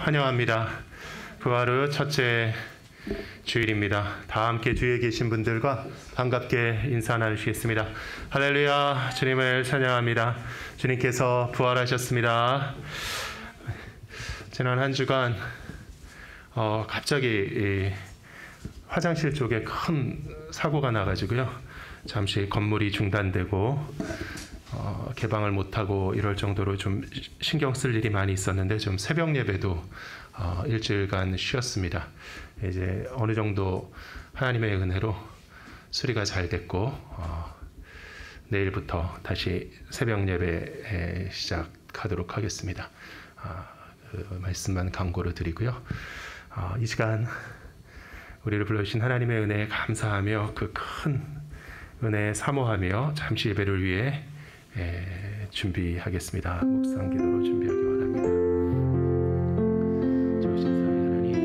환영합니다. 부활 후 첫째 주일입니다. 다 함께 뒤에 계신 분들과 반갑게 인사 나누시겠습니다. 할렐루야, 주님을 찬양합니다. 주님께서 부활하셨습니다. 지난 한 주간 갑자기 화장실 쪽에 큰 사고가 나가지고요. 잠시 건물이 중단되고 개방을 못하고 이럴 정도로 좀 신경 쓸 일이 많이 있었는데 좀 새벽 예배도 일주일간 쉬었습니다. 이제 어느 정도 하나님의 은혜로 수리가 잘 됐고 내일부터 다시 새벽 예배 시작하도록 하겠습니다. 그 말씀만 강고로 드리고요. 이 시간 우리를 불러주신 하나님의 은혜에 감사하며 그 큰 은혜에 사모하며 잠시 예배를 위해 준비하겠습니다. 묵상 기도로 준비하기 바랍니다. 좋으신 사랑의 하나님,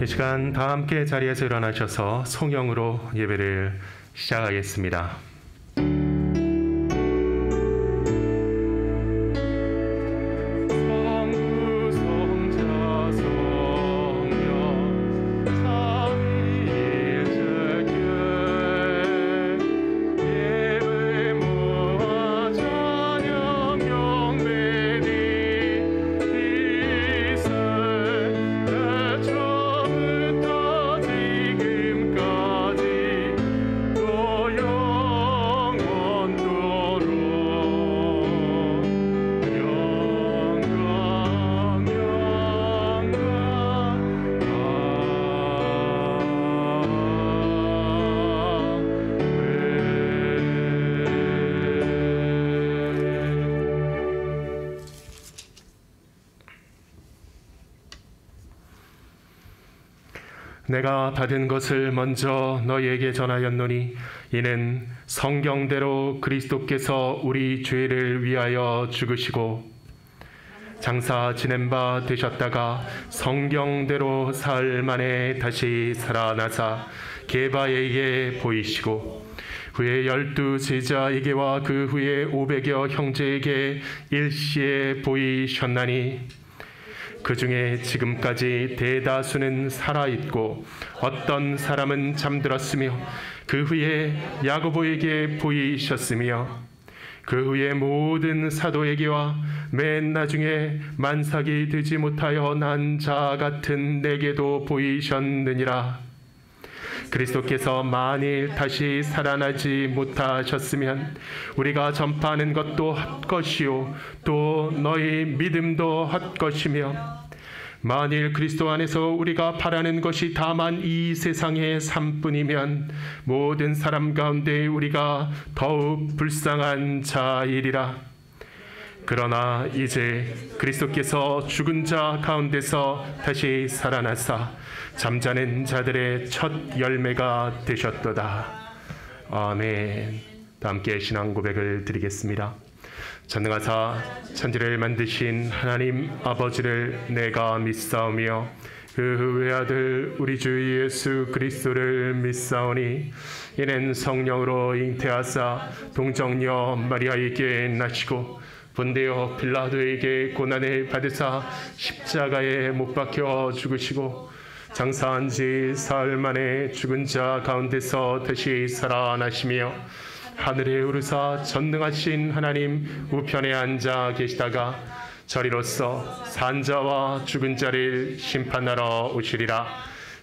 이 시간 다 함께 자리에서 일어나셔서 송영으로 예배를 시작하겠습니다. 내가 받은 것을 먼저 너희에게 전하였노니 이는 성경대로 그리스도께서 우리 죄를 위하여 죽으시고 장사 지낸 바 되셨다가 성경대로 사흘 만에 다시 살아나사 게바에게 보이시고 후에 12 제자에게와 그 후에 500여 형제에게 일시에 보이셨나니 그 중에 지금까지 대다수는 살아있고 어떤 사람은 잠들었으며 그 후에 야고보에게 보이셨으며 그 후에 모든 사도에게와 맨 나중에 만삭이 되지 못하여 난 자 같은 내게도 보이셨느니라. 그리스도께서 만일 다시 살아나지 못하셨으면 우리가 전파하는 것도 헛것이요 또 너희 믿음도 헛것이며 만일 그리스도 안에서 우리가 바라는 것이 다만 이 세상의 삶뿐이면 모든 사람 가운데 우리가 더욱 불쌍한 자이리라. 그러나 이제 그리스도께서 죽은 자 가운데서 다시 살아나사 잠자는 자들의 첫 열매가 되셨도다. 아멘. 다 함께 신앙 고백을 드리겠습니다. 전능하사 천지를 만드신 하나님 아버지를 내가 믿사오며 그 외아들 우리 주 예수 그리스도를 믿사오니 이는 성령으로 잉태하사 동정녀 마리아에게 나시고 본데요 빌라도에게 고난을 받으사 십자가에 못 박혀 죽으시고 장사한 지 사흘 만에 죽은 자 가운데서 다시 살아나시며 하늘에 오르사 전능하신 하나님 우편에 앉아 계시다가 저리로서 산자와 죽은 자를 심판하러 오시리라.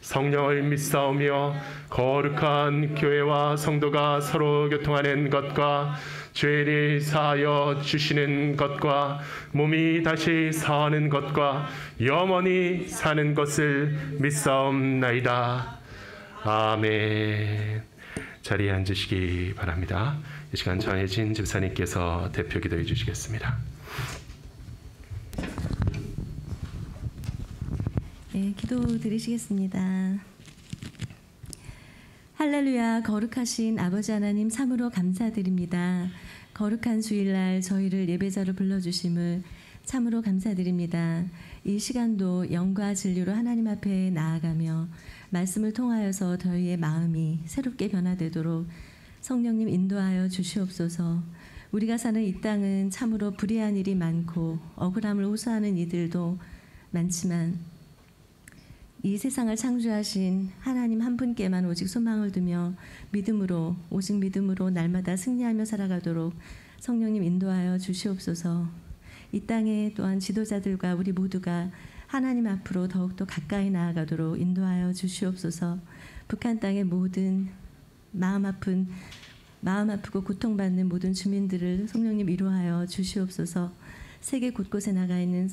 성령을 믿사오며 거룩한 교회와 성도가 서로 교통하는 것과 죄를 사하여 주시는 것과 몸이 다시 사는 것과 영원히 사는 것을 믿사옵나이다. 아멘. 자리에 앉으시기 바랍니다. 이 시간 전혜진 집사님께서 대표 기도해 주시겠습니다. 네, 기도 드리시겠습니다. 할렐루야. 거룩하신 아버지 하나님 참으로 감사드립니다. 거룩한 주일날 저희를 예배자로 불러주심을 참으로 감사드립니다. 이 시간도 영과 진리로 하나님 앞에 나아가며 말씀을 통하여서 저희의 마음이 새롭게 변화되도록 성령님 인도하여 주시옵소서. 우리가 사는 이 땅은 참으로 불의한 일이 많고 억울함을 호소하는 이들도 많지만 이 세상을 창조하신 하나님 한 분께만 오직 소망을 두며 믿음으로 오직 믿음으로 날마다 승리하며 살아가도록 성령님 인도하여 주시옵소서. 이 땅에 또한 지도자들과 우리 모두가 하나님 앞으로 더욱더 가까이 나아가도록 인도하여 주시옵소서. 북한 땅의 모든 마음 아프고 고통받는 모든 주민들을 성령님 위로하여 주시옵소서. 세계 곳곳에 나가 있는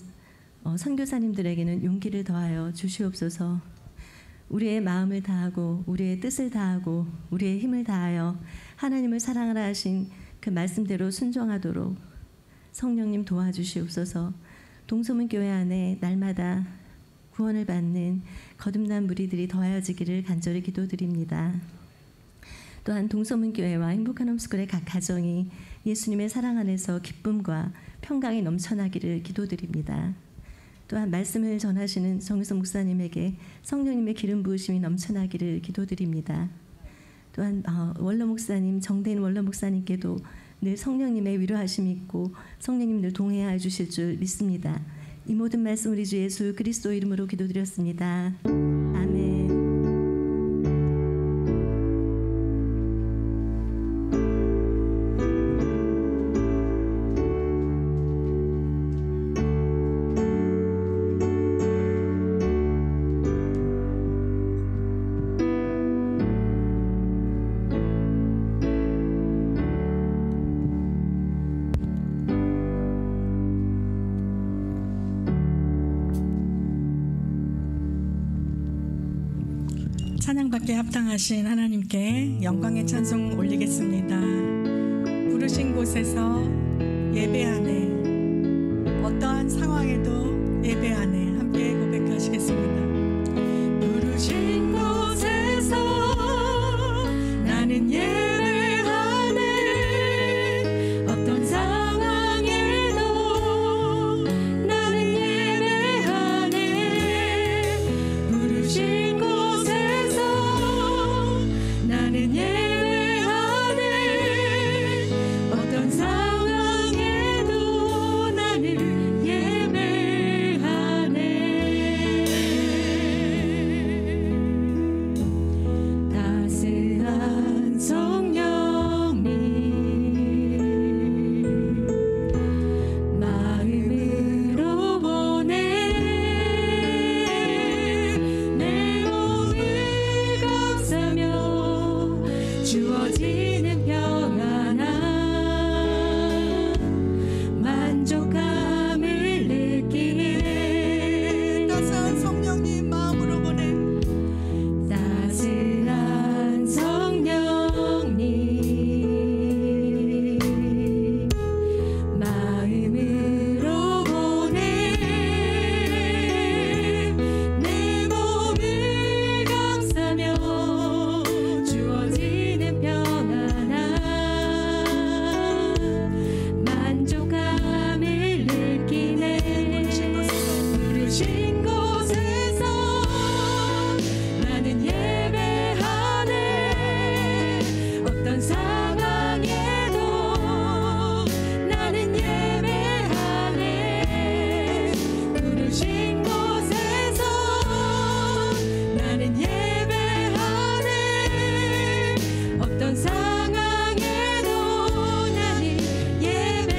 선교사님들에게는 용기를 더하여 주시옵소서. 우리의 마음을 다하고 우리의 뜻을 다하고 우리의 힘을 다하여 하나님을 사랑하라 하신 그 말씀대로 순종하도록 성령님 도와주시옵소서. 동소문교회 안에 날마다 구원을 받는 거듭난 무리들이 더하여지기를 간절히 기도드립니다. 또한 동소문교회와 행복한 홈스쿨의 각 가정이 예수님의 사랑 안에서 기쁨과 평강이 넘쳐나기를 기도드립니다. 또한 말씀을 전하시는 정유성 목사님에게 성령님의 기름 부으심이 넘쳐나기를 기도드립니다. 또한 원로 목사님, 정대인 원로 목사님께도 늘 성령님의 위로하심이 있고 성령님 늘 동행하여 주실 줄 믿습니다. 이 모든 말씀 우리 주 예수 그리스도 이름으로 기도드렸습니다. 아멘. 찬양받게 합당하신 하나님께 영광의 찬송 올리겠습니다. 부르신 곳에서 예배하네, 어떠한 상황에도 예배하네. 함께 고백하시겠습니다. 부르신 곳에서 나는 예배하네, 어떤 상황에도 나는 예배하네. 부르신 나는 예배하네, 어떤 상황에도 나는 예배하네. 따스한 성령님 마음으로 보내 내 몸을 감싸며 주어지는 평안함 만족감을 느끼네. 따스한 성령님 마음으로 보내 따스한 성령님 마음으로 보내 내 몸을 감싸며 주어지는 평안함 만족감을 느끼네. 부르신 곳에서 나는 예배하네, 어떤 상황에도 나는 예배하네. 부르신 곳에서 나는 예배하네, 어떤 상황에도 나는 예배하네.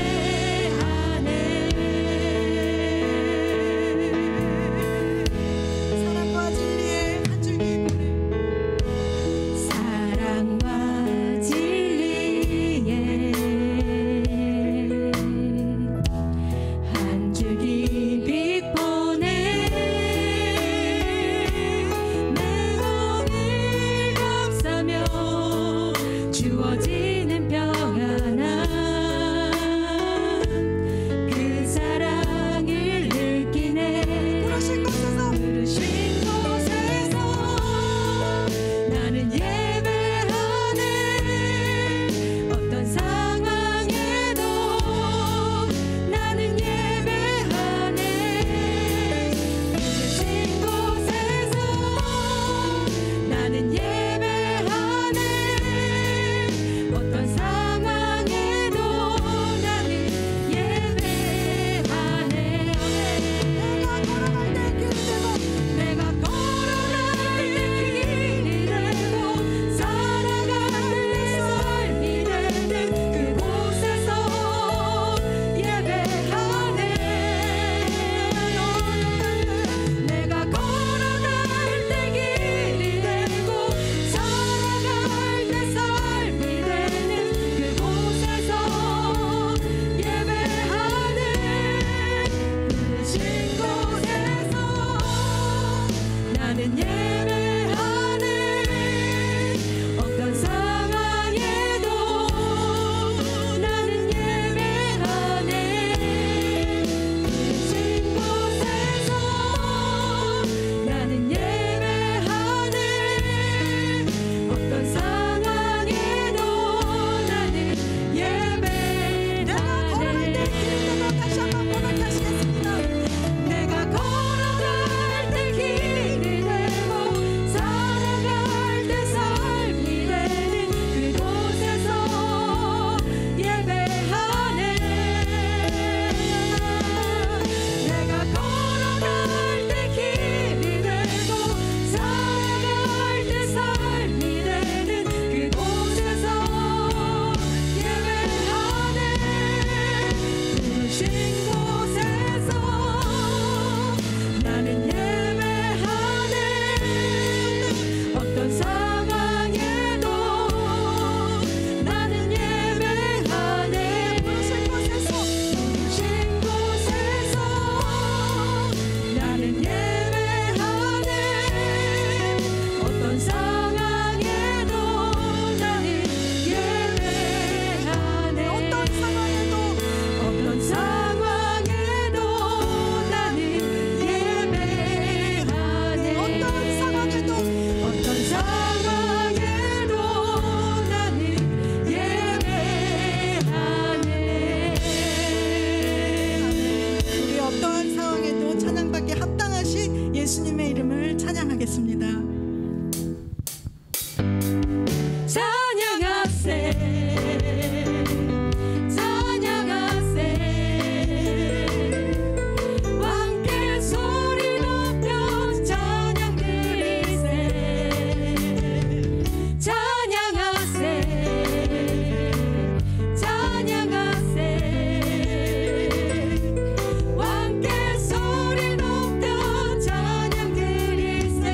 예수님의 이름을 찬양하겠습니다. 찬양하세 찬양하세 함께 소리 높여 찬양 드리세 찬양하세 찬양하세 함께 소리 높여 찬양 드리세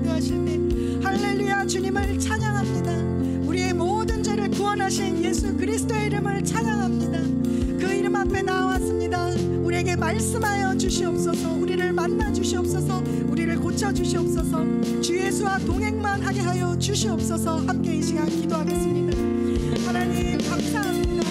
기도하실 때 할렐루야 주님을 찬양합니다. 우리의 모든 죄를 구원하신 예수 그리스도의 이름을 찬양합니다. 그 이름 앞에 나왔습니다. 우리에게 말씀하여 주시옵소서. 우리를 만나 주시옵소서. 우리를 고쳐 주시옵소서. 주 예수와 동행만 하게 하여 주시옵소서. 함께 이 시간 기도하겠습니다. 하나님 감사합니다.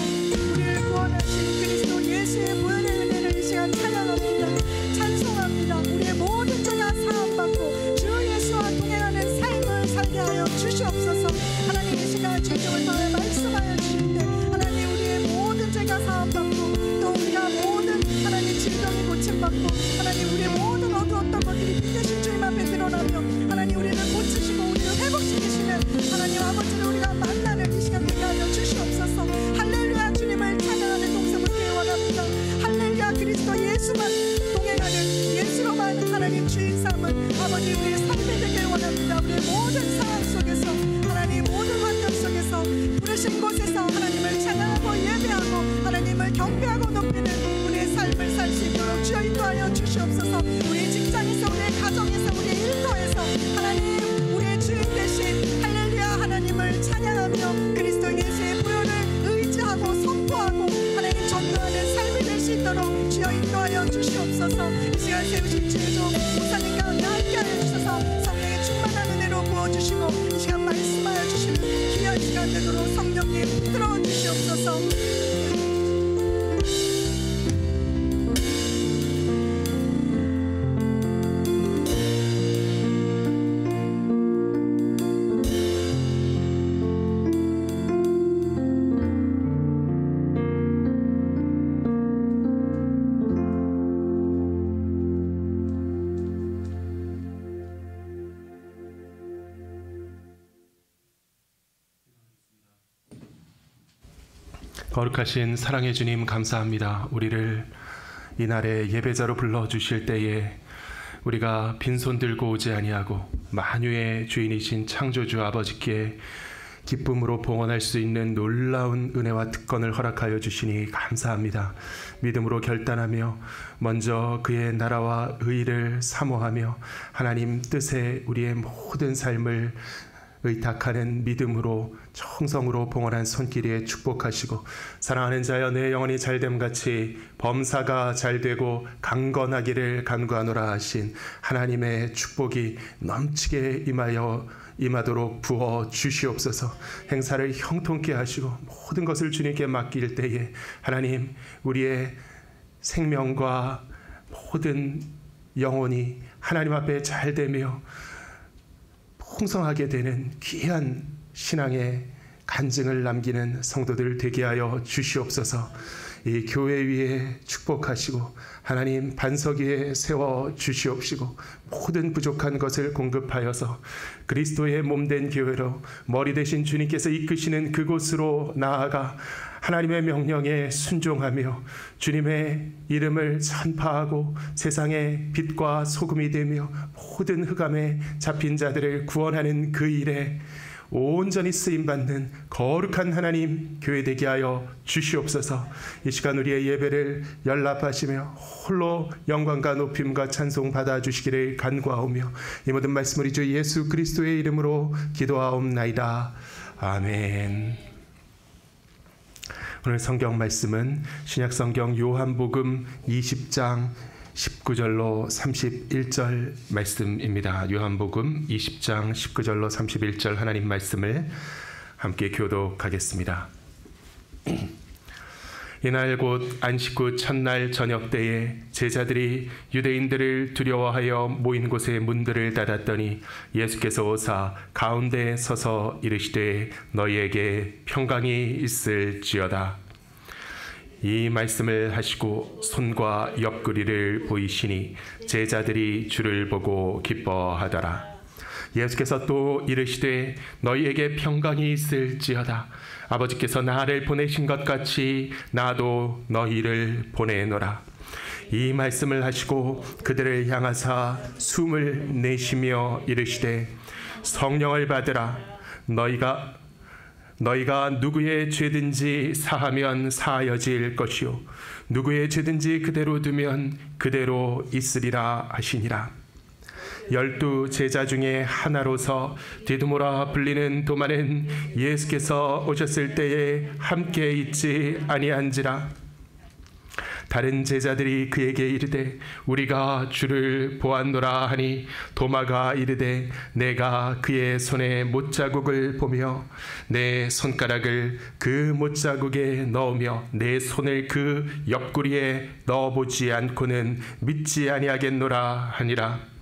우리를 구원하신 그리스도 예수의 보혈의 은혜를 이 시간 찬양합니다. 찬송합니다. 우리의 모든 죄가 사함받고 주 예수와 동행하는 삶을 살게 하여 주시옵소서. 하나님 이 시간 주님을 통해 말씀하여 주실 때 하나님 우리의 모든 죄가 사함받고 또 우리가 모든 하나님 질병이 고침받고 하나님 우리의 모든 어두웠던 것들이 빛되신 주님 앞에 드러나며 하나님 우리를 고치시고 우리를 회복시키시는 하나님 아버지를 우리가 만나는 이 시간 되게 하여 주시옵소서. 할렐루야 주님을 찬양하는 동성을 되기 원합니다. 할렐루야 그리스도 예수만 동행하는 예수로만 하나님 주인 삼은 아버지 우리의 삶이 되길 원합니다. 우리의 모든 상황 속에서 하나님 모든 환경 속에서 부르신 곳에서 하나님을 찬양하고 예배하고 하나님을 경배하고 높이는 우리의 삶을 살 수 있도록 주여 인도하여 주시옵소서. 우리의 직장에서 우리의 가정에서 우리의 일터에서 하나님 우리의 주인 되신 할렐루야 하나님을 찬양하며 그리스도 예수의 보혈을 의지하고 선포하고 하나님 전도하는 삶이 될 수 있도록 주여 인도하여 주시옵소서. 이 시간 세우신 주의도 목사님과 함께하여 주셔서 성령의 충만한 은혜로 부어주시고 이 시간 말씀하여 주시는 귀한 시간 되도록 성령님 들어와 주시옵소서. 거룩하신 사랑의 주님 감사합니다. 우리를 이날에 예배자로 불러주실 때에 우리가 빈손 들고 오지 아니하고 만유의 주인이신 창조주 아버지께 기쁨으로 봉헌할 수 있는 놀라운 은혜와 특권을 허락하여 주시니 감사합니다. 믿음으로 결단하며 먼저 그의 나라와 의를 사모하며 하나님 뜻에 우리의 모든 삶을 의탁하는 믿음으로 정성으로 봉헌한 손길에 축복하시고 사랑하는 자여 내 영혼이 잘됨같이 범사가 잘되고 강건하기를 간구하노라 하신 하나님의 축복이 넘치게 임하도록 부어 주시옵소서. 행사를 형통케 하시고 모든 것을 주님께 맡길 때에 하나님 우리의 생명과 모든 영혼이 하나님 앞에 잘되며 풍성하게 되는 귀한 신앙의 간증을 남기는 성도들 되게 하여 주시옵소서. 이 교회 위에 축복하시고 하나님 반석 위에 세워 주시옵시고 모든 부족한 것을 공급하여서 그리스도의 몸된 교회로 머리 되신 주님께서 이끄시는 그곳으로 나아가 하나님의 명령에 순종하며 주님의 이름을 전파하고 세상의 빛과 소금이 되며 모든 흑암에 잡힌 자들을 구원하는 그 일에 온전히 쓰임받는 거룩한 하나님 교회 되게 하여 주시옵소서. 이 시간 우리의 예배를 연락하시며 홀로 영광과 높임과 찬송 받아주시기를 간구하오며 이 모든 말씀 우리 주 예수 그리스도의 이름으로 기도하옵나이다. 아멘. 오늘 성경 말씀은 신약성경 요한복음 20장 19절로 31절 말씀입니다. 요한복음 20장 19절로 31절 하나님 말씀을 함께 교독하겠습니다. 이날 곧 안식 후 첫날 저녁 때에 제자들이 유대인들을 두려워하여 모인 곳에 문들을 닫았더니 예수께서 오사 가운데 서서 이르시되 너희에게 평강이 있을지어다. 이 말씀을 하시고 손과 옆구리를 보이시니 제자들이 주를 보고 기뻐하더라. 예수께서 또 이르시되 너희에게 평강이 있을지어다. 아버지께서 나를 보내신 것 같이 나도 너희를 보내노라. 이 말씀을 하시고 그들을 향하사 숨을 내쉬며 이르시되 성령을 받으라. 너희가 누구의 죄든지 사하면 사하여질 것이요 누구의 죄든지 그대로 두면 그대로 있으리라 하시니라. 12 제자 중에 하나로서 디두모라 불리는 도마는 예수께서 오셨을 때에 함께 있지 아니한지라. 다른 제자들이 그에게 이르되 우리가 주를 보았노라 하니 도마가 이르되 내가 그의 손에 못자국을 보며 내 손가락을 그 못자국에 넣으며 내 손을 그 옆구리에 넣어보지 않고는 믿지 아니하겠노라 하니라.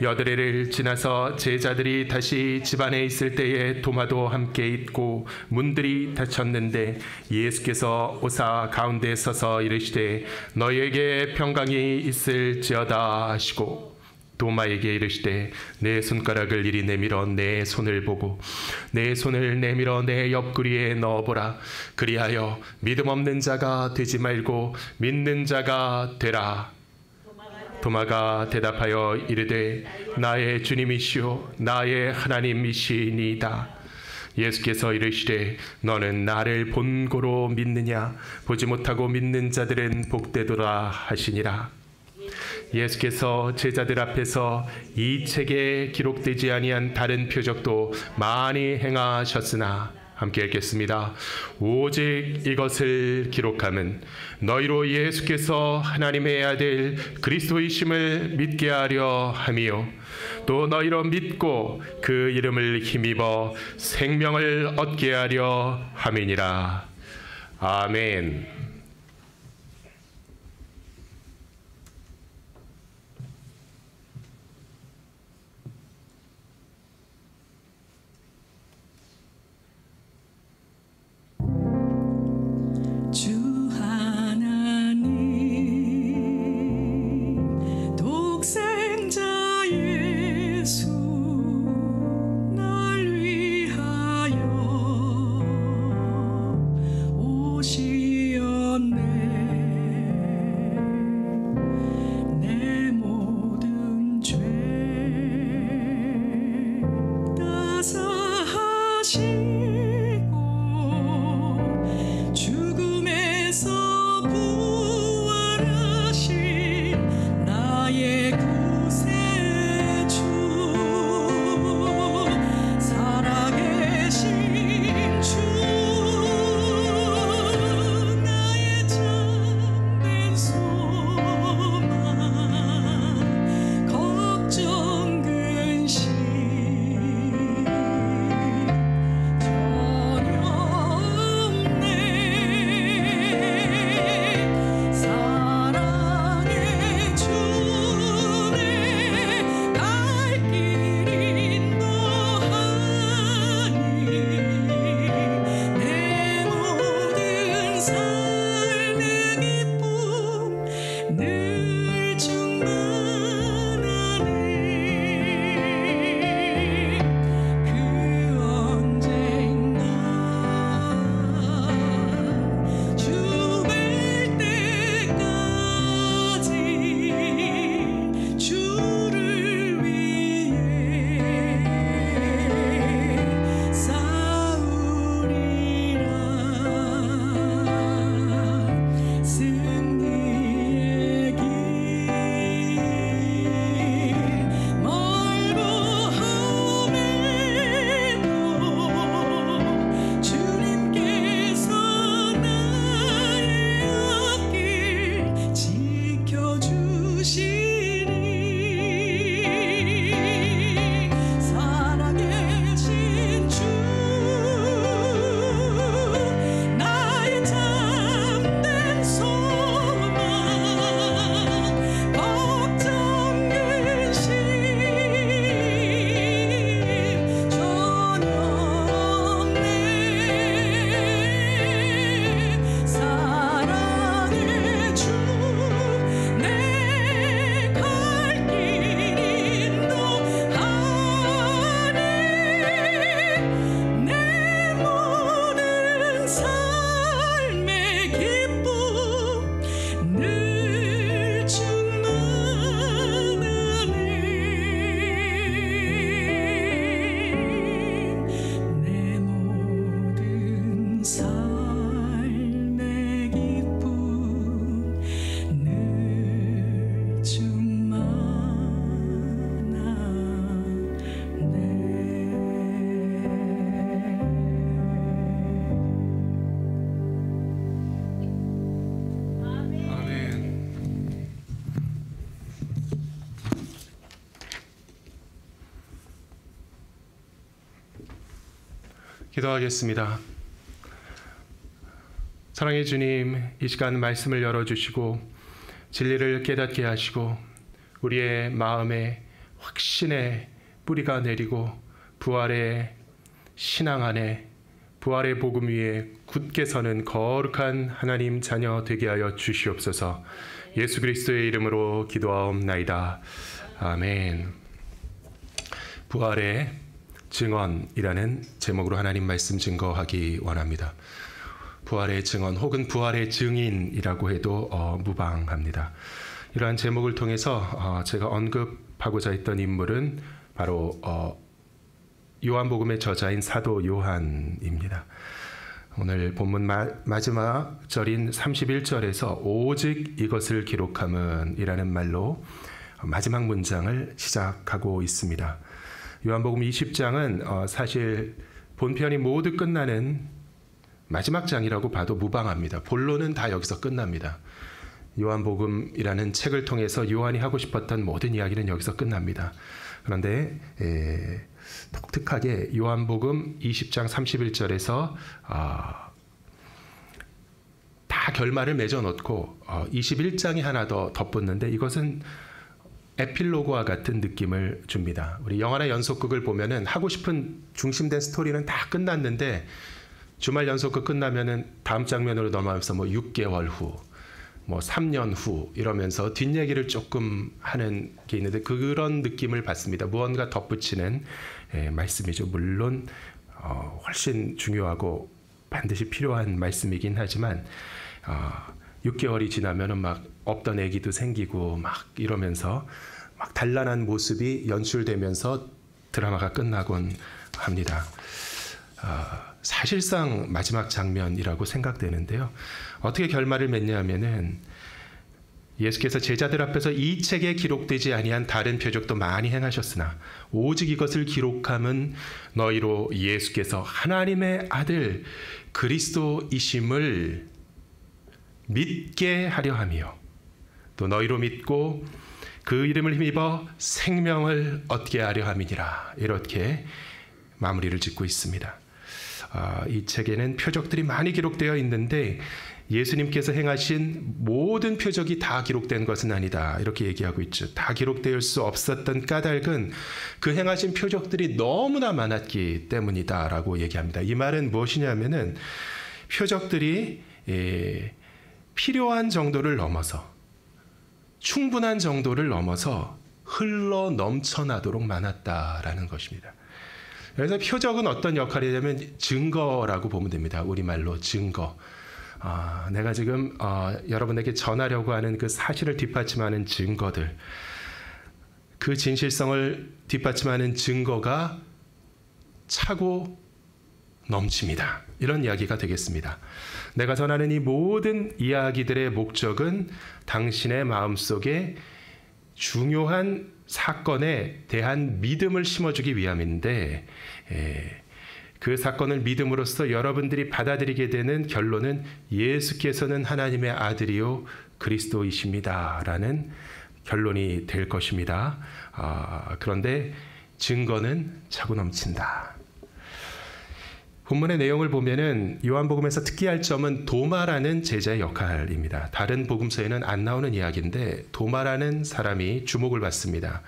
여드레를 지나서 제자들이 다시 집안에 있을 때에 도마도 함께 있고 문들이 닫혔는데 예수께서 오사 가운데 서서 이르시되 너희에게 평강이 있을지어다 하시고 도마에게 이르시되 내 손가락을 이리 내밀어 내 손을 보고 내 손을 내밀어 내 옆구리에 넣어보라. 그리하여 믿음 없는 자가 되지 말고 믿는 자가 되라. 도마가 대답하여 이르되 나의 주님이시오 나의 하나님이시니이다. 예수께서 이르시되 너는 나를 본고로 믿느냐? 보지 못하고 믿는 자들은 복되도다 하시니라. 예수께서 제자들 앞에서 이 책에 기록되지 아니한 다른 표적도 많이 행하셨으나 함께 읽겠습니다. 오직 이것을 기록함은 너희로 예수께서 하나님의 아들 그리스도이심을 믿게 하려 함이요 또 너희로 믿고 그 이름을 힘입어 생명을 얻게 하려 함이니라. 아멘. 주 하나님 독생자 예수 날 위하여 오시어 기도하겠습니다. 사랑의 주님, 이 시간 말씀을 열어주시고 진리를 깨닫게 하시고 우리의 마음에 확신의 뿌리가 내리고 부활의 신앙 안에 부활의 복음 위에 굳게 서는 거룩한 하나님 자녀 되게 하여 주시옵소서. 예수 그리스도의 이름으로 기도하옵나이다. 아멘. 부활의 증언이라는 제목으로 하나님 말씀 증거하기 원합니다. 부활의 증언 혹은 부활의 증인이라고 해도 무방합니다. 이러한 제목을 통해서 제가 언급하고자 했던 인물은 바로 요한복음의 저자인 사도 요한입니다. 오늘 본문 마지막 절인 31절에서 오직 이것을 기록함은 이라는 말로 마지막 문장을 시작하고 있습니다. 요한복음 20장은 사실 본편이 모두 끝나는 마지막 장이라고 봐도 무방합니다. 본론은 다 여기서 끝납니다. 요한복음이라는 책을 통해서 요한이 하고 싶었던 모든 이야기는 여기서 끝납니다. 그런데 독특하게 요한복음 20장 31절에서 다 결말을 맺어놓고 21장이 하나 더 덧붙는데 이것은 에필로그와 같은 느낌을 줍니다. 우리 영화나 연속극을 보면은 하고 싶은 중심된 스토리는 다 끝났는데 주말 연속극 끝나면은 다음 장면으로 넘어가면서 6개월 후, 3년 후 이러면서 뒷얘기를 조금 하는 게 있는데 그런 느낌을 받습니다. 무언가 덧붙이는 말씀이죠. 물론 훨씬 중요하고 반드시 필요한 말씀이긴 하지만 6개월이 지나면은 막 없던 애기도 생기고 막 이러면서 막 단란한 모습이 연출되면서 드라마가 끝나곤 합니다. 사실상 마지막 장면이라고 생각되는데요. 어떻게 결말을 맺냐면은 예수께서 제자들 앞에서 이 책에 기록되지 아니한 다른 표적도 많이 행하셨으나 오직 이것을 기록함은 너희로 예수께서 하나님의 아들 그리스도이심을 믿게 하려 함이요 또 너희로 믿고 그 이름을 힘입어 생명을 얻게 하려 함이니라. 이렇게 마무리를 짓고 있습니다. 이 책에는 표적들이 많이 기록되어 있는데 예수님께서 행하신 모든 표적이 다 기록된 것은 아니다. 이렇게 얘기하고 있죠. 다 기록될 수 없었던 까닭은 그 행하신 표적들이 너무나 많았기 때문이다라고 얘기합니다. 이 말은 무엇이냐면은 표적들이 필요한 정도를 넘어서 충분한 정도를 넘어서 흘러 넘쳐나도록 많았다라는 것입니다. 그래서 표적은 어떤 역할이냐면 증거라고 보면 됩니다. 우리말로 증거. 내가 지금 여러분에게 전하려고 하는 그 사실을 뒷받침하는 증거들, 그 진실성을 뒷받침하는 증거가 차고 넘칩니다. 이런 이야기가 되겠습니다. 내가 전하는 이 모든 이야기들의 목적은 당신의 마음속에 중요한 사건에 대한 믿음을 심어주기 위함인데 그 사건을 믿음으로써 여러분들이 받아들이게 되는 결론은 예수께서는 하나님의 아들이요 그리스도이십니다 라는 결론이 될 것입니다. 그런데 증거는 차고 넘친다. 본문의 내용을 보면은 요한복음에서 특기할 점은 도마라는 제자의 역할입니다. 다른 복음서에는 안 나오는 이야기인데 도마라는 사람이 주목을 받습니다.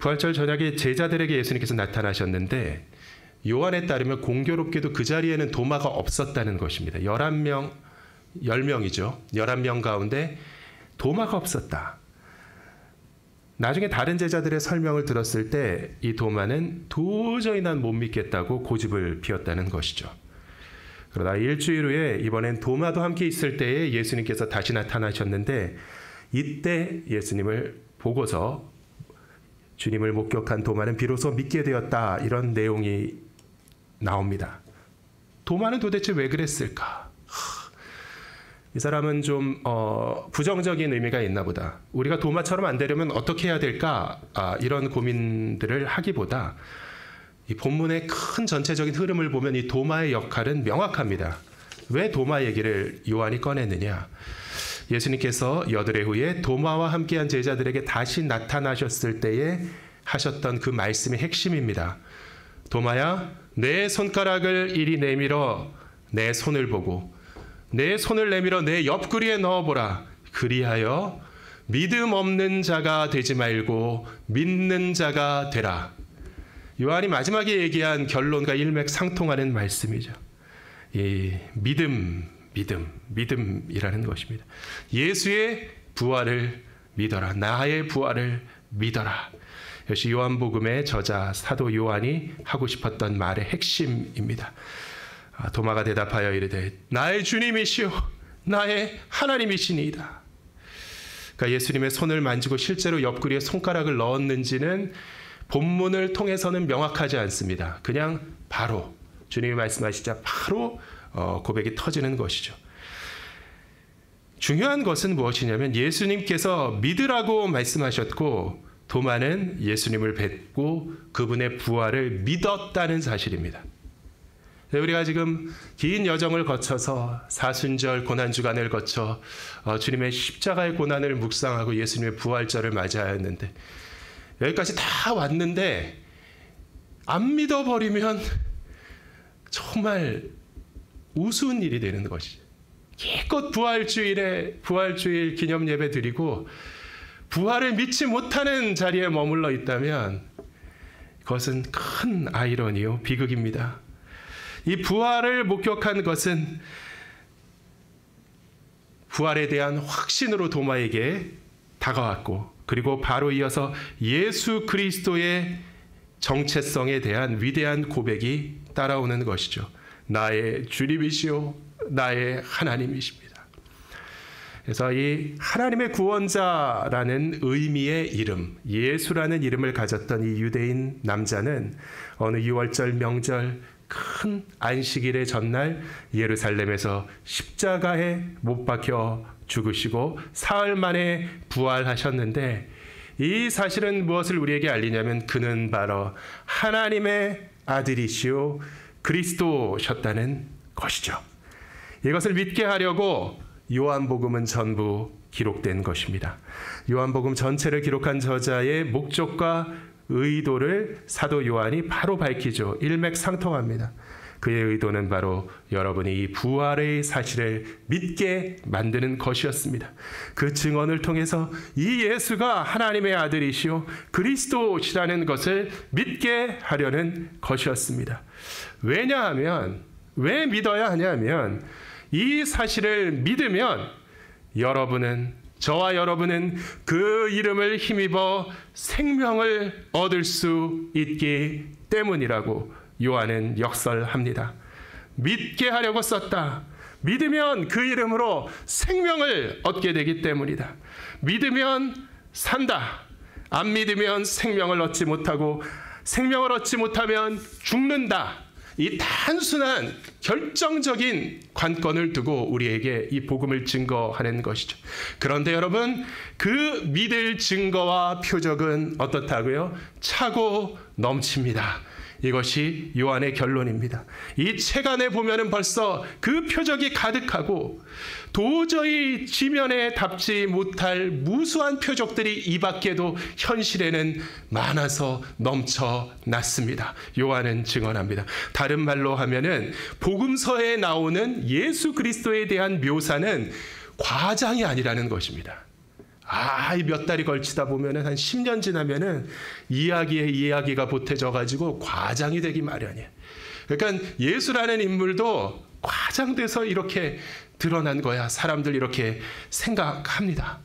부활절 저녁에 제자들에게 예수님께서 나타나셨는데 요한에 따르면 공교롭게도 그 자리에는 도마가 없었다는 것입니다. 10명이죠. 11명 가운데 도마가 없었다. 나중에 다른 제자들의 설명을 들었을 때 이 도마는 도저히 난 못 믿겠다고 고집을 피웠다는 것이죠. 그러다 일주일 후에 이번엔 도마도 함께 있을 때에 예수님께서 다시 나타나셨는데 이때 예수님을 보고서 주님을 목격한 도마는 비로소 믿게 되었다. 이런 내용이 나옵니다. 도마는 도대체 왜 그랬을까? 이 사람은 좀 부정적인 의미가 있나 보다. 우리가 도마처럼 안 되려면 어떻게 해야 될까? 이런 고민들을 하기보다 이 본문의 큰 전체적인 흐름을 보면 이 도마의 역할은 명확합니다. 왜 도마 얘기를 요한이 꺼냈느냐? 예수님께서 여드레 후에 도마와 함께한 제자들에게 다시 나타나셨을 때에 하셨던 그 말씀의 핵심입니다. 도마야, 내 손가락을 이리 내밀어 내 손을 보고 내 손을 내밀어 내 옆구리에 넣어보라. 그리하여 믿음 없는 자가 되지 말고 믿는 자가 되라. 요한이 마지막에 얘기한 결론과 일맥상통하는 말씀이죠. 이 믿음이라는 것입니다. 예수의 부활을 믿어라. 나의 부활을 믿어라. 역시 요한복음의 저자 사도 요한이 하고 싶었던 말의 핵심입니다. 도마가 대답하여 이르되 나의 주님이시오 나의 하나님이시니이다. 그러니까 예수님의 손을 만지고 실제로 옆구리에 손가락을 넣었는지는 본문을 통해서는 명확하지 않습니다. 그냥 바로 주님이 말씀하시자 바로 고백이 터지는 것이죠. 중요한 것은 무엇이냐면 예수님께서 믿으라고 말씀하셨고 도마는 예수님을 뵙고 그분의 부활을 믿었다는 사실입니다. 우리가 지금 긴 여정을 거쳐서 사순절 고난주간을 거쳐 주님의 십자가의 고난을 묵상하고 예수님의 부활절을 맞이하였는데 여기까지 다 왔는데 안 믿어버리면 정말 우스운 일이 되는 것이죠. 기껏 부활주일 기념 예배 드리고 부활을 믿지 못하는 자리에 머물러 있다면 그것은 큰 아이러니요 비극입니다. 이 부활을 목격한 것은 부활에 대한 확신으로 도마에게 다가왔고 그리고 바로 이어서 예수 그리스도의 정체성에 대한 위대한 고백이 따라오는 것이죠. 나의 주님이시오 나의 하나님이십니다. 그래서 이 하나님의 구원자라는 의미의 이름, 예수라는 이름을 가졌던 이 유대인 남자는 어느 6월절 명절 큰 안식일의 전날 예루살렘에서 십자가에 못 박혀 죽으시고 사흘 만에 부활하셨는데 이 사실은 무엇을 우리에게 알리냐면 그는 바로 하나님의 아들이시오 그리스도셨다는 것이죠. 이것을 믿게 하려고 요한복음은 전부 기록된 것입니다. 요한복음 전체를 기록한 저자의 목적과 의도를 사도 요한이 바로 밝히죠. 일맥상통합니다. 그의 의도는 바로 여러분이 이 부활의 사실을 믿게 만드는 것이었습니다. 그 증언을 통해서 이 예수가 하나님의 아들이시오 그리스도시라는 것을 믿게 하려는 것이었습니다. 왜냐하면 왜 믿어야 하냐면 이 사실을 믿으면 저와 여러분은 그 이름을 힘입어 생명을 얻을 수 있기 때문이라고 요한은 역설합니다. 믿게 하려고 썼다. 믿으면 그 이름으로 생명을 얻게 되기 때문이다. 믿으면 산다. 안 믿으면 생명을 얻지 못하고 생명을 얻지 못하면 죽는다. 이 단순한 결정적인 관건을 두고 우리에게 이 복음을 증거하는 것이죠. 그런데 여러분, 그 믿을 증거와 표적은 어떻다고요? 차고 넘칩니다. 이것이 요한의 결론입니다. 이 책 안에 보면은 벌써 그 표적이 가득하고 도저히 지면에 담지 못할 무수한 표적들이 이 밖에도 현실에는 많아서 넘쳐났습니다. 요한은 증언합니다. 다른 말로 하면은 복음서에 나오는 예수 그리스도에 대한 묘사는 과장이 아니라는 것입니다. 이 몇 달이 걸치다 보면은 한 10년 지나면은 이야기가 보태져 가지고 과장이 되기 마련이에요. 그러니까 예수라는 인물도 과장돼서 이렇게 드러난 거야. 사람들 이렇게 생각합니다.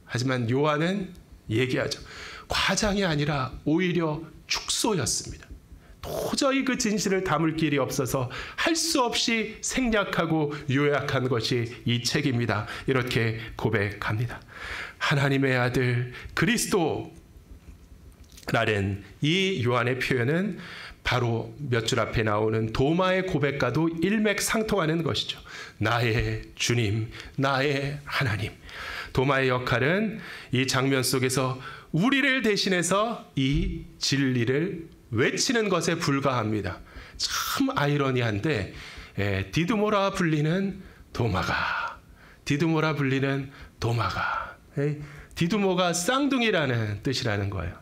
하지만 요한은 얘기하죠. 과장이 아니라 오히려 축소였습니다. 도저히 그 진실을 담을 길이 없어서 할 수 없이 생략하고 요약한 것이 이 책입니다. 이렇게 고백합니다. 하나님의 아들 그리스도라는 이 요한의 표현은 바로 몇 줄 앞에 나오는 도마의 고백과도 일맥상통하는 것이죠. 나의 주님, 나의 하나님. 도마의 역할은 이 장면 속에서 우리를 대신해서 이 진리를 외치는 것에 불과합니다. 참 아이러니한데 디두모라 불리는 도마가 디두모가 쌍둥이라는 뜻이라는 거예요.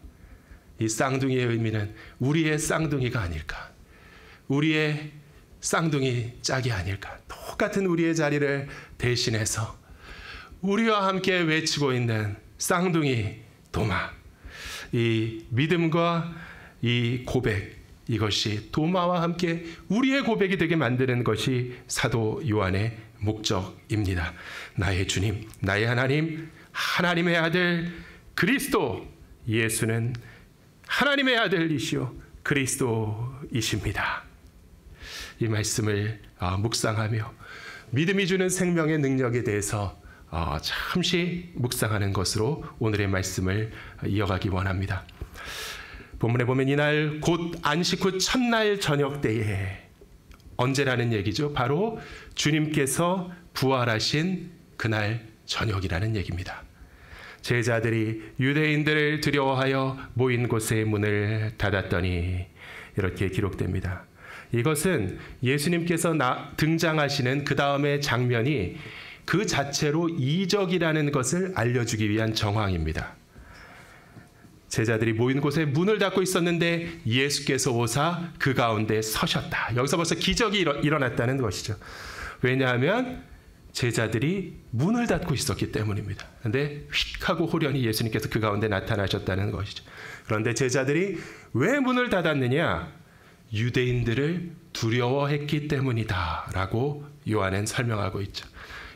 이 쌍둥이의 의미는 우리의 쌍둥이가 아닐까, 우리의 쌍둥이 짝이 아닐까, 똑같은 우리의 자리를 대신해서 우리와 함께 외치고 있는 쌍둥이 도마, 이 믿음과 이 고백, 이것이 도마와 함께 우리의 고백이 되게 만드는 것이 사도 요한의 목적입니다. 나의 주님, 나의 하나님, 하나님의 아들 그리스도 예수는 하나님의 아들이시오 그리스도이십니다. 이 말씀을 묵상하며 믿음이 주는 생명의 능력에 대해서 잠시 묵상하는 것으로 오늘의 말씀을 이어가기 원합니다. 본문에 보면 이날 곧 안식 후 첫날 저녁 때에, 언제라는 얘기죠? 바로 주님께서 부활하신 그날 저녁이라는 얘기입니다. 제자들이 유대인들을 두려워하여 모인 곳의 문을 닫았더니, 이렇게 기록됩니다. 이것은 예수님께서 등장하시는 그 다음의 장면이 그 자체로 이적이라는 것을 알려주기 위한 정황입니다. 제자들이 모인 곳에 문을 닫고 있었는데 예수께서 오사 그 가운데 서셨다. 여기서 벌써 기적이 일어났다는 것이죠. 왜냐하면 제자들이 문을 닫고 있었기 때문입니다. 그런데 휙 하고 호련히 예수님께서 그 가운데 나타나셨다는 것이죠. 그런데 제자들이 왜 문을 닫았느냐? 유대인들을 두려워했기 때문이다 라고 요한은 설명하고 있죠.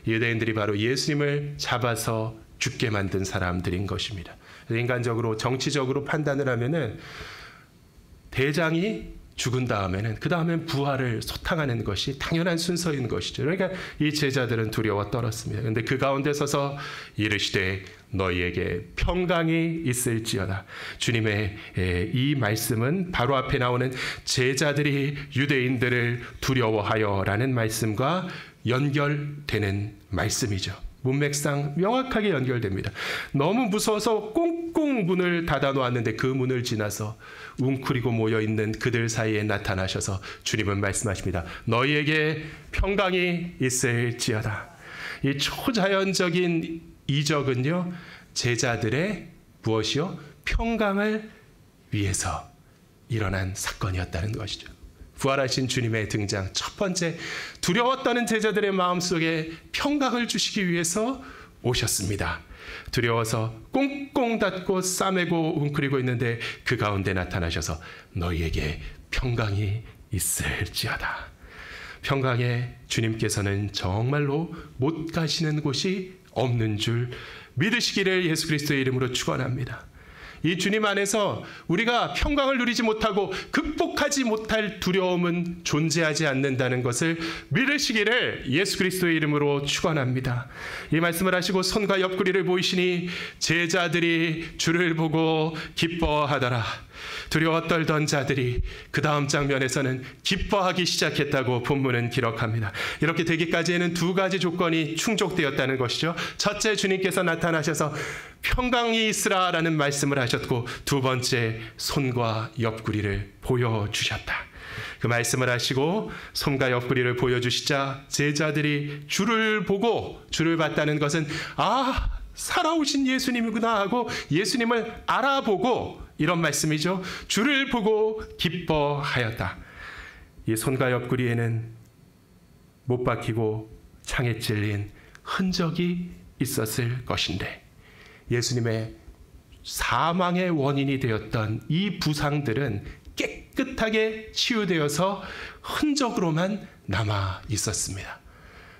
유대인들이 바로 예수님을 잡아서 죽게 만든 사람들인 것입니다. 인간적으로 정치적으로 판단을 하면은 대장이 죽은 다음에는 그 다음엔 부활을 소탕하는 것이 당연한 순서인 것이죠. 그러니까 이 제자들은 두려워 떨었습니다. 그런데 그 가운데 서서 이르시되 너희에게 평강이 있을지어다. 주님의 이 말씀은 바로 앞에 나오는 제자들이 유대인들을 두려워하여라는 말씀과 연결되는 말씀이죠. 문맥상 명확하게 연결됩니다. 너무 무서워서 꽁꽁 문을 닫아 놓았는데 그 문을 지나서 웅크리고 모여있는 그들 사이에 나타나셔서 주님은 말씀하십니다. 너희에게 평강이 있을지어다. 이 초자연적인 이적은요, 제자들의 무엇이요? 평강을 위해서 일어난 사건이었다는 것이죠. 부활하신 주님의 등장, 첫 번째 두려웠다는 제자들의 마음속에 평강을 주시기 위해서 오셨습니다. 두려워서 꽁꽁 닫고 싸매고 웅크리고 있는데 그 가운데 나타나셔서 너희에게 평강이 있을지어다. 평강에 주님께서는 정말로 못 가시는 곳이 없는 줄 믿으시기를 예수 그리스도의 이름으로 축원합니다. 이 주님 안에서 우리가 평강을 누리지 못하고 극복하지 못할 두려움은 존재하지 않는다는 것을 믿으시기를 예수 그리스도의 이름으로 축원합니다. 이 말씀을 하시고 손과 옆구리를 보이시니 제자들이 주를 보고 기뻐하더라. 두려워 떨던 자들이 그 다음 장면에서는 기뻐하기 시작했다고 본문은 기록합니다. 이렇게 되기까지에는 두 가지 조건이 충족되었다는 것이죠. 첫째, 주님께서 나타나셔서 평강이 있으라라는 말씀을 하셨고, 두 번째, 손과 옆구리를 보여주셨다. 그 말씀을 하시고 손과 옆구리를 보여주시자 제자들이 주를 보고, 주를 봤다는 것은 살아오신 예수님이구나 하고 예수님을 알아보고, 이런 말씀이죠. 주를 보고 기뻐하였다. 이 손과 옆구리에는 못 박히고 창에 찔린 흔적이 있었을 것인데, 예수님의 사망의 원인이 되었던 이 부상들은 깨끗하게 치유되어서 흔적으로만 남아 있었습니다.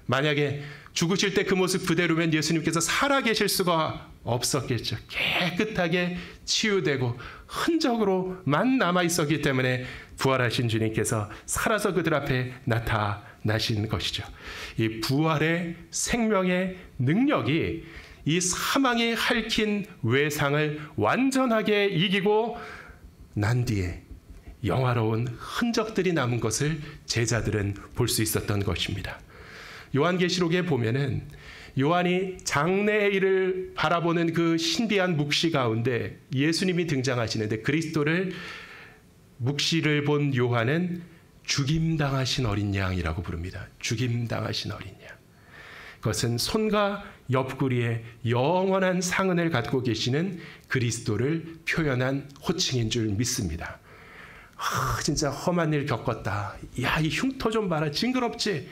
만약에 죽으실 때 그 모습 그대로면 예수님께서 살아계실 수가 없었겠죠. 깨끗하게 치유되고 흔적으로만 남아 있었기 때문에 부활하신 주님께서 살아서 그들 앞에 나타나신 것이죠. 이 부활의 생명의 능력이 이 사망이 핥힌 외상을 완전하게 이기고 난 뒤에 영화로운 흔적들이 남은 것을 제자들은 볼 수 있었던 것입니다. 요한계시록에 보면은 요한이 장래의 일을 바라보는 그 신비한 묵시 가운데 예수님이 등장하시는데, 그리스도를 묵시를 본 요한은 죽임당하신 어린 양이라고 부릅니다. 죽임당하신 어린 양. 그것은 손과 옆구리에 영원한 상흔을 갖고 계시는 그리스도를 표현한 호칭인 줄 믿습니다. 진짜 험한 일 겪었다. 야, 이 흉터 좀 봐라. 징그럽지?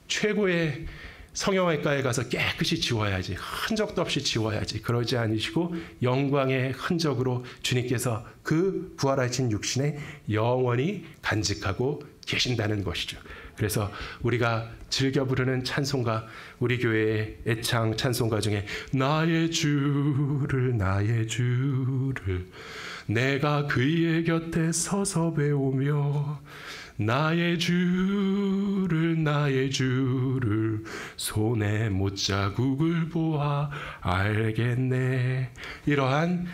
최고의 성형외과에 가서 깨끗이 지워야지. 흔적도 없이 지워야지. 그러지 않으시고 영광의 흔적으로 주님께서 그 부활하신 육신에 영원히 간직하고 계신다는 것이죠. 그래서 우리가 즐겨 부르는 찬송가, 우리 교회의 애창 찬송가 중에 나의 주를 내가 그의 곁에 서서 배우며 나의 주를 손에 못자국을 보아 알겠네. 이러한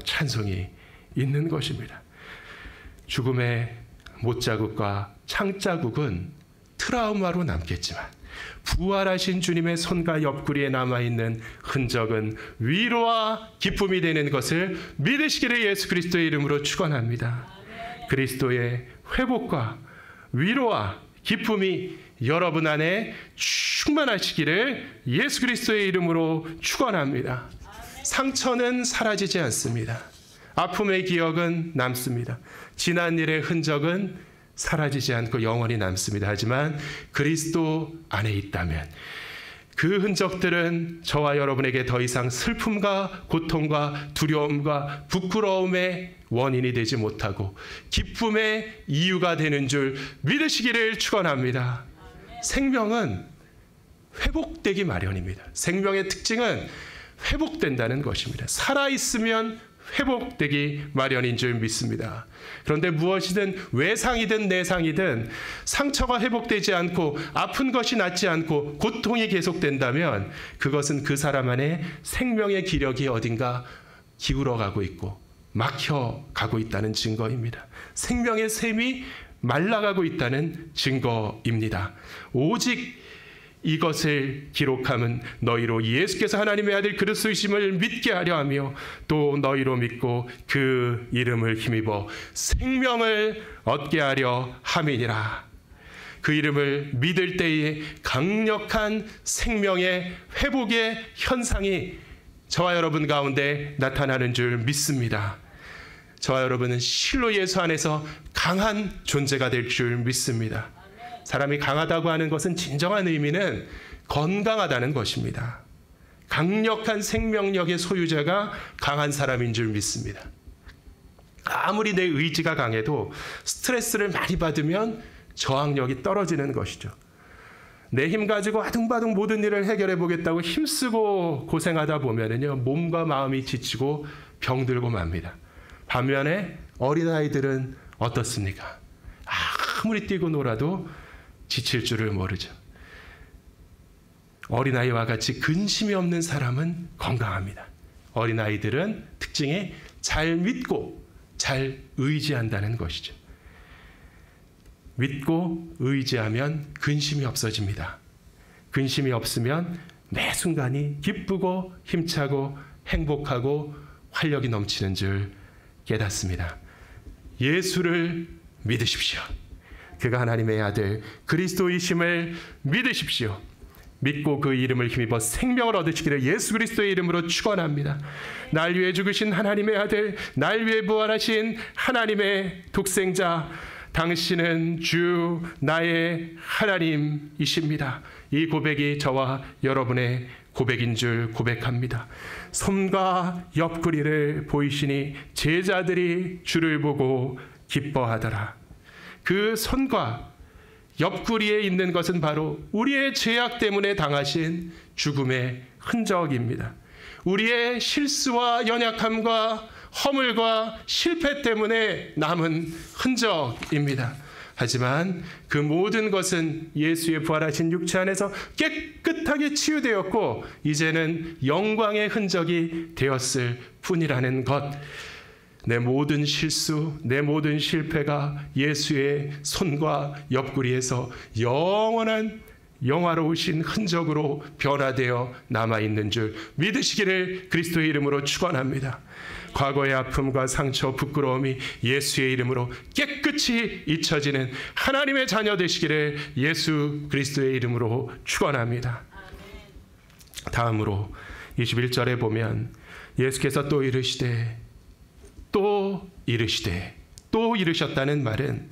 찬송이 있는 것입니다. 죽음의 못자국과 창자국은 트라우마로 남겠지만 부활하신 주님의 손과 옆구리에 남아있는 흔적은 위로와 기쁨이 되는 것을 믿으시기를 예수 그리스도의 이름으로 축원합니다. 그리스도의 회복과 위로와 기쁨이 여러분 안에 충만하시기를 예수 그리스도의 이름으로 축원합니다. 상처는 사라지지 않습니다. 아픔의 기억은 남습니다. 지난 일의 흔적은 사라지지 않고 영원히 남습니다. 하지만 그리스도 안에 있다면 그 흔적들은 저와 여러분에게 더 이상 슬픔과 고통과 두려움과 부끄러움의 원인이 되지 못하고 기쁨의 이유가 되는 줄 믿으시기를 축원합니다. 생명은 회복되기 마련입니다. 생명의 특징은 회복된다는 것입니다. 살아있으면 회복되기 마련인 줄 믿습니다. 그런데 무엇이든 외상이든 내상이든 상처가 회복되지 않고 아픈 것이 낫지 않고 고통이 계속된다면 그것은 그 사람 안에 생명의 기력이 어딘가 기울어가고 있고 막혀가고 있다는 증거입니다. 생명의 샘이 말라가고 있다는 증거입니다. 오직 이것을 기록함은 너희로 예수께서 하나님의 아들 그리스도이심을 믿게 하려 하며 또 너희로 믿고 그 이름을 힘입어 생명을 얻게 하려 함이니라. 그 이름을 믿을 때에 강력한 생명의 회복의 현상이 저와 여러분 가운데 나타나는 줄 믿습니다. 저와 여러분은 실로 예수 안에서 강한 존재가 될 줄 믿습니다. 사람이 강하다고 하는 것은 진정한 의미는 건강하다는 것입니다. 강력한 생명력의 소유자가 강한 사람인 줄 믿습니다. 아무리 내 의지가 강해도 스트레스를 많이 받으면 저항력이 떨어지는 것이죠. 내 힘 가지고 아둥바둥 모든 일을 해결해 보겠다고 힘쓰고 고생하다 보면은요, 몸과 마음이 지치고 병들고 맙니다. 반면에 어린아이들은 어떻습니까? 아무리 뛰고 놀아도 지칠 줄을 모르죠. 어린아이와 같이 근심이 없는 사람은 건강합니다. 어린아이들은 특징이 잘 믿고 잘 의지한다는 것이죠. 믿고 의지하면 근심이 없어집니다. 근심이 없으면 매 순간이 기쁘고 힘차고 행복하고 활력이 넘치는 줄 깨닫습니다. 예수를 믿으십시오. 그가 하나님의 아들 그리스도이심을 믿으십시오. 믿고 그 이름을 힘입어 생명을 얻으시기를 예수 그리스도의 이름으로 축원합니다. 날 위해 죽으신 하나님의 아들, 날 위해 부활하신 하나님의 독생자, 당신은 주 나의 하나님이십니다. 이 고백이 저와 여러분의 고백인 줄 고백합니다. 손과 옆구리를 보이시니 제자들이 주를 보고 기뻐하더라. 그 손과 옆구리에 있는 것은 바로 우리의 죄악 때문에 당하신 죽음의 흔적입니다. 우리의 실수와 연약함과 허물과 실패 때문에 남은 흔적입니다. 하지만 그 모든 것은 예수의 부활하신 육체 안에서 깨끗하게 치유되었고 이제는 영광의 흔적이 되었을 뿐이라는 것. 내 모든 실수, 내 모든 실패가 예수의 손과 옆구리에서 영원한 영화로우신 흔적으로 변화되어 남아있는 줄 믿으시기를 그리스도의 이름으로 축원합니다. 과거의 아픔과 상처, 부끄러움이 예수의 이름으로 깨끗이 잊혀지는 하나님의 자녀 되시기를 예수 그리스도의 이름으로 축원합니다. 다음으로 21절에 보면 예수께서 또 이르시되 또 이르시되 또 이르셨다는 말은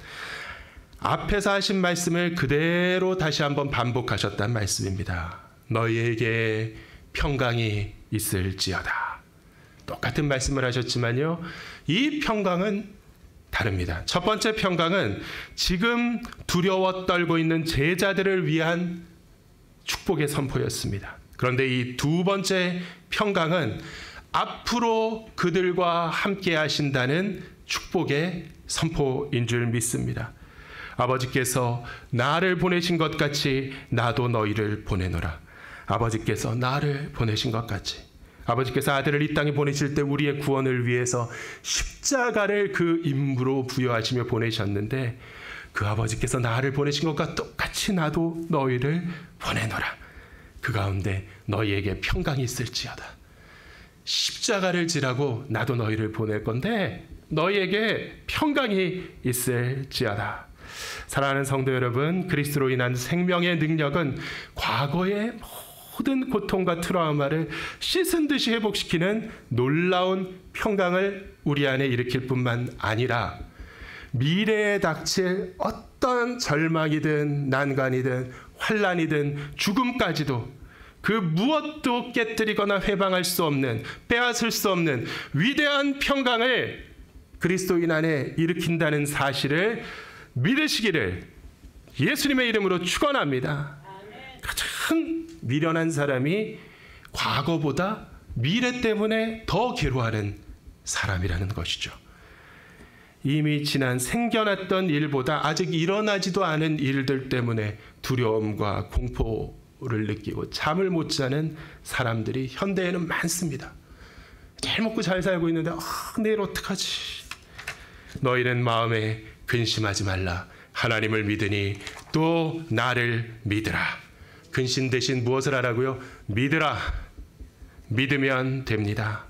앞에서 하신 말씀을 그대로 다시 한번 반복하셨다는 말씀입니다. 너희에게 평강이 있을지어다. 똑같은 말씀을 하셨지만요, 이 평강은 다릅니다. 첫 번째 평강은 지금 두려워 떨고 있는 제자들을 위한 축복의 선포였습니다. 그런데 이 두 번째 평강은 앞으로 그들과 함께 하신다는 축복의 선포인 줄 믿습니다. 아버지께서 나를 보내신 것 같이 나도 너희를 보내노라. 아버지께서 나를 보내신 것 같이, 아버지께서 아들을 이 땅에 보내실 때 우리의 구원을 위해서 십자가를 그 임무로 부여하시며 보내셨는데, 그 아버지께서 나를 보내신 것과 똑같이 나도 너희를 보내노라. 그 가운데 너희에게 평강이 있을지어다. 십자가를 지라고 나도 너희를 보낼 건데 너희에게 평강이 있을지어다. 사랑하는 성도 여러분, 그리스도로 인한 생명의 능력은 과거의 모든 고통과 트라우마를 씻은 듯이 회복시키는 놀라운 평강을 우리 안에 일으킬 뿐만 아니라 미래에 닥칠 어떤 절망이든 난관이든 환난이든 죽음까지도 그 무엇도 깨뜨리거나 회방할 수 없는, 빼앗을 수 없는 위대한 평강을 그리스도인 안에 일으킨다는 사실을 믿으시기를 예수님의 이름으로 축원합니다. 가장 미련한 사람이 과거보다 미래 때문에 더 괴로워하는 사람이라는 것이죠. 이미 지난 생겨났던 일보다 아직 일어나지도 않은 일들 때문에 두려움과 공포를 느끼고 잠을 못 자는 사람들이 현대에는 많습니다. 잘 먹고 잘 살고 있는데 내일 어떡하지? 너희는 마음에 근심하지 말라. 하나님을 믿으니 또 나를 믿으라. 근심 대신 무엇을 하라고요? 믿으라. 믿으면 됩니다.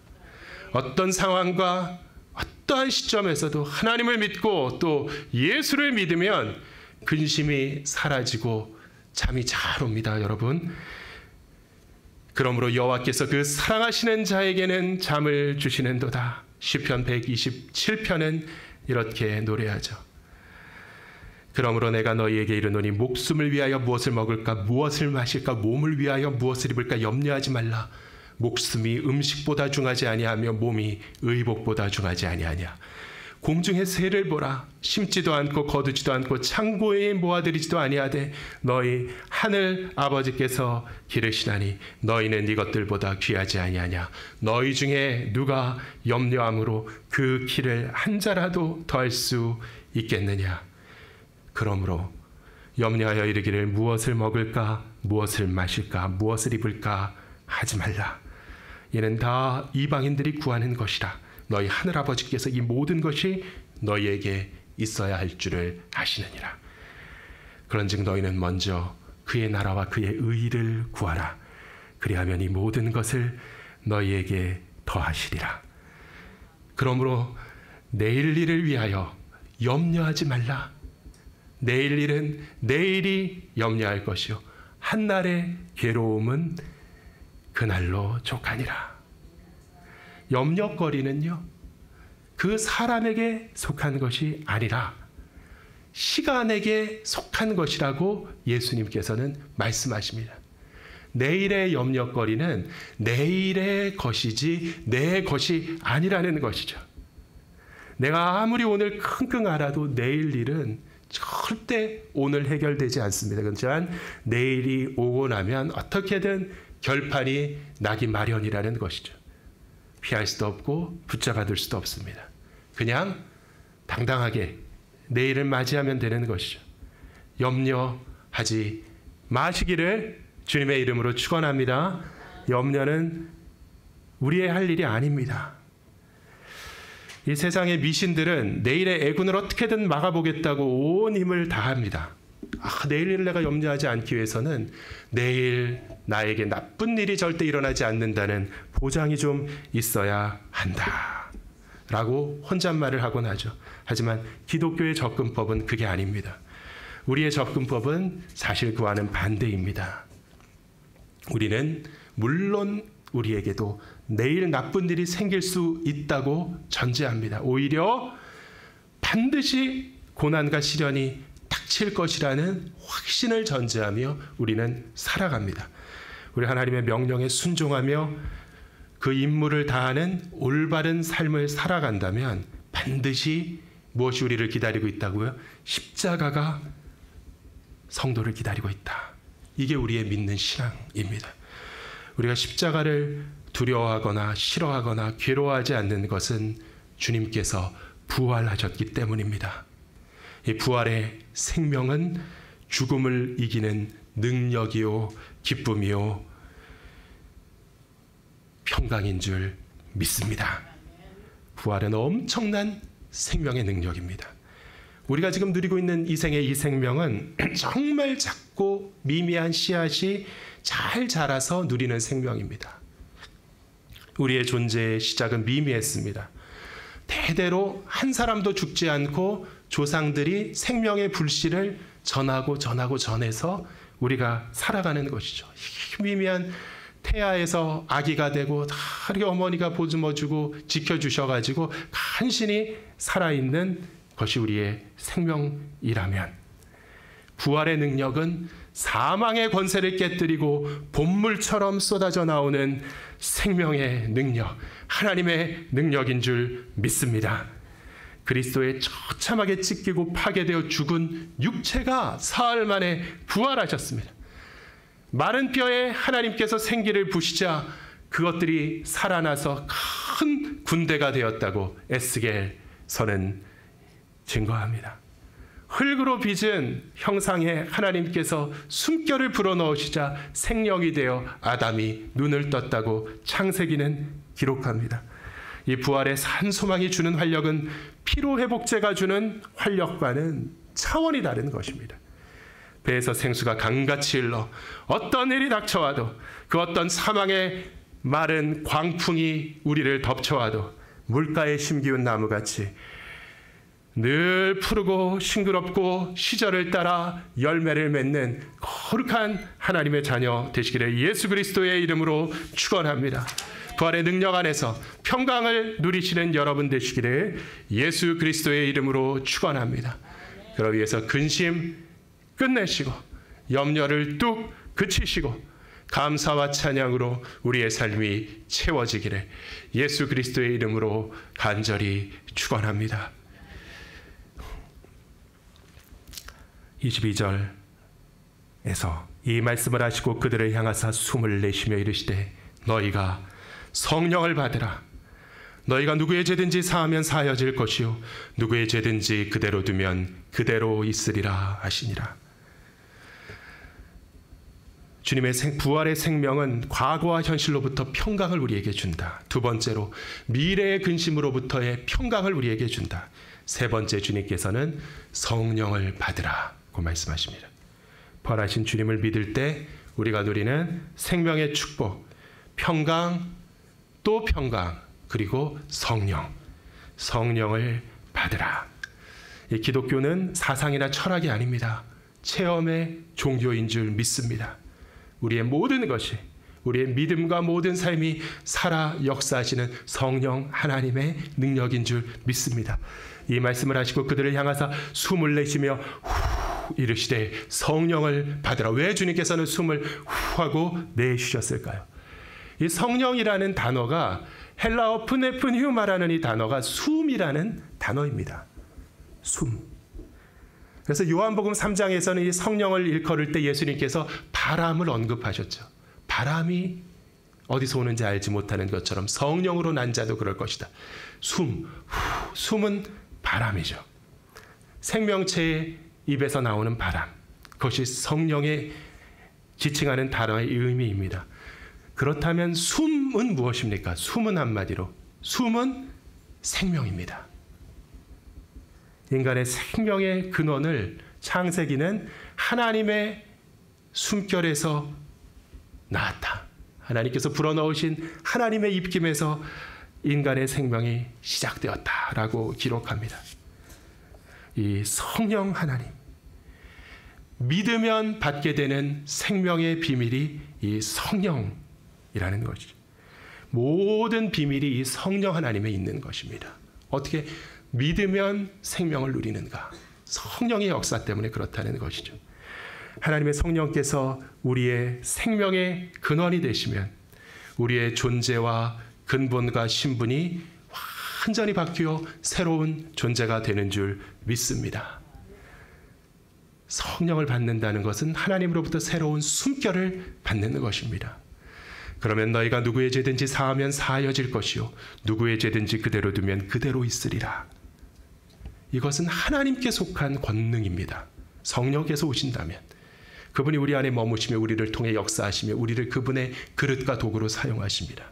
어떤 상황과 어떠한 시점에서도 하나님을 믿고 또 예수를 믿으면 근심이 사라지고 잠이 잘 옵니다, 여러분. 그러므로 여호와께서 그 사랑하시는 자에게는 잠을 주시는도다. 시편 127편은 이렇게 노래하죠. 그러므로 내가 너희에게 이르노니 목숨을 위하여 무엇을 먹을까, 무엇을 마실까, 몸을 위하여 무엇을 입을까 염려하지 말라. 목숨이 음식보다 중하지 아니하며 몸이 의복보다 중하지 아니하냐. 공중의 새를 보라. 심지도 않고 거두지도 않고 창고에 모아들이지도 아니하되 너희 하늘 아버지께서 기르시나니 너희는 이것들보다 귀하지 아니하냐. 너희 중에 누가 염려함으로 그 키를 한 자라도 더할 수 있겠느냐. 그러므로 염려하여 이르기를 무엇을 먹을까, 무엇을 마실까, 무엇을 입을까 하지 말라. 이는 다 이방인들이 구하는 것이라. 너희 하늘아버지께서 이 모든 것이 너희에게 있어야 할 줄을 아시느니라. 그런즉 너희는 먼저 그의 나라와 그의 의를 구하라. 그리하면 이 모든 것을 너희에게 더하시리라. 그러므로 내일 일을 위하여 염려하지 말라. 내일 일은 내일이 염려할 것이요 한날의 괴로움은 그날로 족하니라. 염려거리는요, 그 사람에게 속한 것이 아니라 시간에게 속한 것이라고 예수님께서는 말씀하십니다. 내일의 염려거리는 내일의 것이지 내 것이 아니라는 것이죠. 내가 아무리 오늘 끙끙 앓아도 내일 일은 절대 오늘 해결되지 않습니다. 그렇지만 내일이 오고 나면 어떻게든 결판이 나기 마련이라는 것이죠. 피할 수도 없고 붙잡아둘 수도 없습니다. 그냥 당당하게 내일을 맞이하면 되는 것이죠. 염려하지 마시기를 주님의 이름으로 축원합니다. 염려는 우리의 할 일이 아닙니다. 이 세상의 미신들은 내일의 애군을 어떻게든 막아보겠다고 온 힘을 다합니다. 내일 일을 내가 염려하지 않기 위해서는 내일 나에게 나쁜 일이 절대 일어나지 않는다는 보장이 좀 있어야 한다 라고 혼잣말을 하곤 하죠. 하지만 기독교의 접근법은 그게 아닙니다. 우리의 접근법은 사실 그와는 반대입니다. 우리는 물론 우리에게도 내일 나쁜 일이 생길 수 있다고 전제합니다. 오히려 반드시 고난과 시련이 닥칠 것이라는 확신을 전제하며 우리는 살아갑니다. 우리 하나님의 명령에 순종하며 그 임무를 다하는 올바른 삶을 살아간다면 반드시 무엇이 우리를 기다리고 있다고요? 십자가가 성도를 기다리고 있다. 이게 우리의 믿는 신앙입니다. 우리가 십자가를 두려워하거나 싫어하거나 괴로워하지 않는 것은 주님께서 부활하셨기 때문입니다. 이 부활의 생명은 죽음을 이기는 능력이요 기쁨이요 평강인 줄 믿습니다. 부활은 엄청난 생명의 능력입니다. 우리가 지금 누리고 있는 이 생의 이 생명은 정말 작고 미미한 씨앗이 잘 자라서 누리는 생명입니다. 우리의 존재의 시작은 미미했습니다. 대대로 한 사람도 죽지 않고 조상들이 생명의 불씨를 전해서 우리가 살아가는 것이죠. 미미한 태아에서 아기가 되고 다 이렇게 어머니가 보듬어주고 지켜주셔가지고 간신히 살아있는 것이 우리의 생명이라면, 부활의 능력은 사망의 권세를 깨뜨리고 본물처럼 쏟아져 나오는 생명의 능력, 하나님의 능력인 줄 믿습니다. 그리스도에 처참하게 찢기고 파괴되어 죽은 육체가 사흘 만에 부활하셨습니다. 마른 뼈에 하나님께서 생기를 부시자 그것들이 살아나서 큰 군대가 되었다고 에스겔서는 증거합니다. 흙으로 빚은 형상에 하나님께서 숨결을 불어넣으시자 생명이 되어 아담이 눈을 떴다고 창세기는 기록합니다. 이 부활의 산 소망이 주는 활력은 피로회복제가 주는 활력과는 차원이 다른 것입니다. 배에서 생수가 강같이 흘러 어떤 일이 닥쳐와도, 그 어떤 사망의 마른 광풍이 우리를 덮쳐와도 물가에 심기운 나무같이 늘 푸르고 싱그럽고 시절을 따라 열매를 맺는 거룩한 하나님의 자녀 되시기를 예수 그리스도의 이름으로 축원합니다. 부활의 능력 안에서 평강을 누리시는 여러분 되시기를 예수 그리스도의 이름으로 축원합니다. 그러기 위해서 근심 끝내시고 염려를 뚝 그치시고 감사와 찬양으로 우리의 삶이 채워지기를 예수 그리스도의 이름으로 간절히 축원합니다. 22절에서 이 말씀을 하시고 그들을 향하사 숨을 내쉬며 이르시되 너희가 성령을 받으라. 너희가 누구의 죄든지 사하면 사하여질 것이요 누구의 죄든지 그대로 두면 그대로 있으리라 하시니라. 주님의 부활의 생명은 과거와 현실로부터 평강을 우리에게 준다. 두 번째로 미래의 근심으로부터의 평강을 우리에게 준다. 세 번째, 주님께서는 성령을 받으라고 말씀하십니다. 부활하신 주님을 믿을 때 우리가 누리는 생명의 축복, 평강, 또 평강, 그리고 성령을 받으라. 이 기독교는 사상이나 철학이 아닙니다. 체험의 종교인 줄 믿습니다. 우리의 모든 것이, 우리의 믿음과 모든 삶이 살아 역사하시는 성령 하나님의 능력인 줄 믿습니다. 이 말씀을 하시고 그들을 향하사 숨을 내쉬며 후 이르시되 성령을 받으라. 왜 주님께서는 숨을 후 하고 내쉬셨을까요? 이 성령이라는 단어가 헬라어 프네프니우 말하는 이 단어가 숨이라는 단어입니다. 숨. 그래서 요한복음 3장에서는 이 성령을 일컬을 때 예수님께서 바람을 언급하셨죠. 바람이 어디서 오는지 알지 못하는 것처럼 성령으로 난 자도 그럴 것이다. 숨은 바람이죠. 생명체의 입에서 나오는 바람. 그것이 성령의 지칭하는 단어의 의미입니다. 그렇다면 숨은 무엇입니까? 숨은 한마디로 숨은 생명입니다. 인간의 생명의 근원을 창세기는 하나님의 숨결에서 나왔다. 하나님께서 불어넣으신 하나님의 입김에서 인간의 생명이 시작되었다라고 기록합니다. 이 성령 하나님, 믿으면 받게 되는 생명의 비밀이 이 성령이라는 이라는 것이죠. 모든 비밀이 이 성령 하나님에 있는 것입니다. 어떻게 믿으면 생명을 누리는가? 성령의 역사 때문에 그렇다는 것이죠. 하나님의 성령께서 우리의 생명의 근원이 되시면 우리의 존재와 근본과 신분이 완전히 바뀌어 새로운 존재가 되는 줄 믿습니다. 성령을 받는다는 것은 하나님으로부터 새로운 숨결을 받는 것입니다. 그러면 너희가 누구의 죄든지 사하면 사하여질 것이요 누구의 죄든지 그대로 두면 그대로 있으리라. 이것은 하나님께 속한 권능입니다. 성령께서 오신다면 그분이 우리 안에 머무시며 우리를 통해 역사하시며 우리를 그분의 그릇과 도구로 사용하십니다.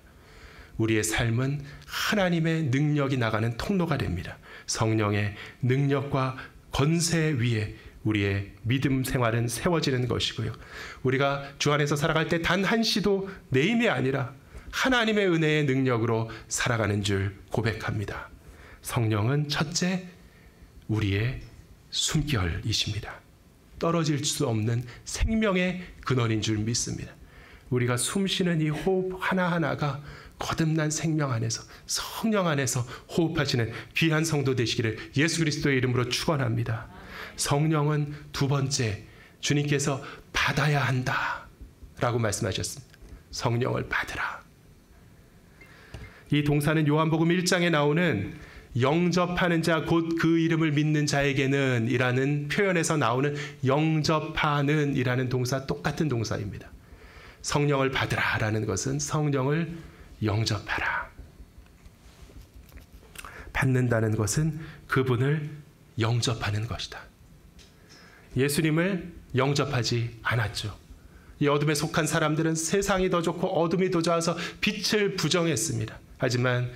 우리의 삶은 하나님의 능력이 나가는 통로가 됩니다. 성령의 능력과 권세 위에 우리의 믿음 생활은 세워지는 것이고요. 우리가 주 안에서 살아갈 때 단 한시도 내 힘이 아니라 하나님의 은혜의 능력으로 살아가는 줄 고백합니다. 성령은 첫째, 우리의 숨결이십니다. 떨어질 수 없는 생명의 근원인 줄 믿습니다. 우리가 숨쉬는 이 호흡 하나하나가 거듭난 생명 안에서 성령 안에서 호흡하시는 귀한 성도 되시기를 예수 그리스도의 이름으로 축원합니다. 성령은 두 번째, 주님께서 받아야 한다 라고 말씀하셨습니다. 성령을 받으라. 이 동사는 요한복음 1장에 나오는 영접하는 자 곧 그 이름을 믿는 자에게는 이라는 표현에서 나오는 영접하는 이라는 동사, 똑같은 동사입니다. 성령을 받으라 라는 것은 성령을 영접하라. 받는다는 것은 그분을 영접하는 것이다. 예수님을 영접하지 않았죠. 이 어둠에 속한 사람들은 세상이 더 좋고 어둠이 더 좋아서 빛을 부정했습니다. 하지만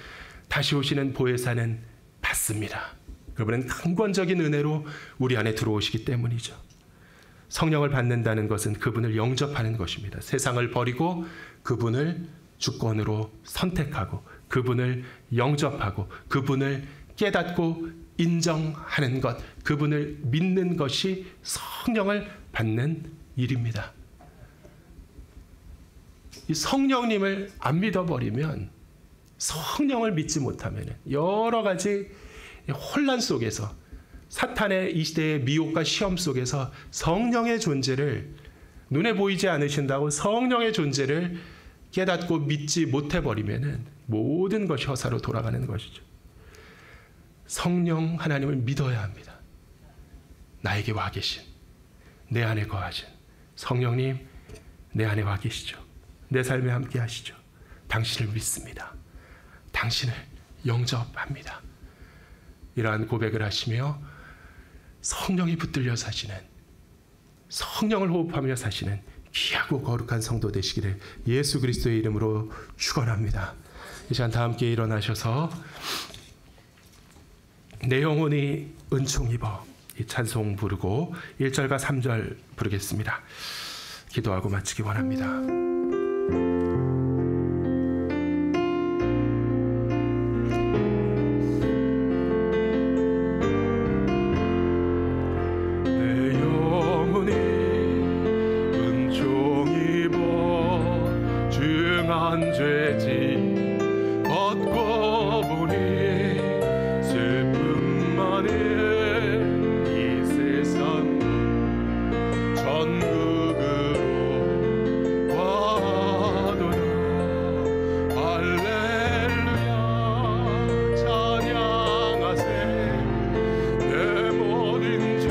다시 오시는 보혜사는 받습니다. 그분은 강권적인 은혜로 우리 안에 들어오시기 때문이죠. 성령을 받는다는 것은 그분을 영접하는 것입니다. 세상을 버리고 그분을 주권으로 선택하고 그분을 영접하고 그분을 깨닫고 인정하는 것, 그분을 믿는 것이 성령을 받는 일입니다. 이 성령님을 안 믿어버리면, 성령을 믿지 못하면 여러 가지 혼란 속에서, 사탄의 이 시대의 미혹과 시험 속에서 성령의 존재를, 눈에 보이지 않으신다고 성령의 존재를 깨닫고 믿지 못해버리면 모든 것이 허사로 돌아가는 것이죠. 성령 하나님을 믿어야 합니다. 나에게 와 계신, 내 안에 거하신 성령님, 내 안에 와 계시죠. 내 삶에 함께 하시죠. 당신을 믿습니다. 당신을 영접합니다. 이러한 고백을 하시며 성령이 붙들려 사시는, 성령을 호흡하며 사시는 귀하고 거룩한 성도 되시기를 예수 그리스도의 이름으로 축원합니다. 이 시간 다 함께 일어나셔서 내 영혼이 은총 입어, 이 찬송 부르고 1절과 3절 부르겠습니다. 기도하고 마치기 원합니다. 내 영혼이 은총 입어 중한 죄짐 벗고 보니 슬픔 많은 이 세상 전국으로 와도다. 할렐루야 찬양하세. 내 모든 죄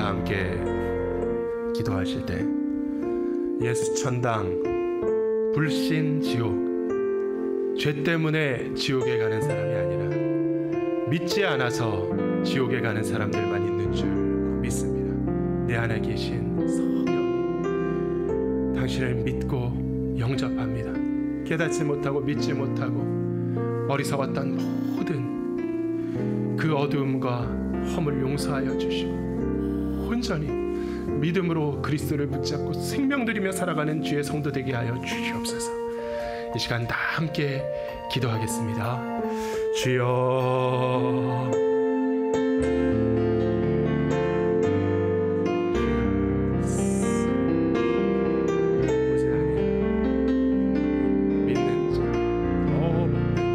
함께 기도하실 때 예수 천당, 불신 지옥, 죄 때문에 지옥에 가는 사람이 아니라 믿지 않아서 지옥에 가는 사람들만 있는 줄 믿습니다. 내 안에 계신 성령이 당신을 믿고 영접합니다. 깨닫지 못하고 믿지 못하고 어리석었던 모든 그 어두움과 험을 용서하여 주시고 온전히 믿음으로 그리스도를 붙잡고 생명 들이며 살아가는 주의 성도 되게 하여 주시옵소서. 이 시간 다 함께 기도하겠습니다. 주여, 믿는 자, 더 믿는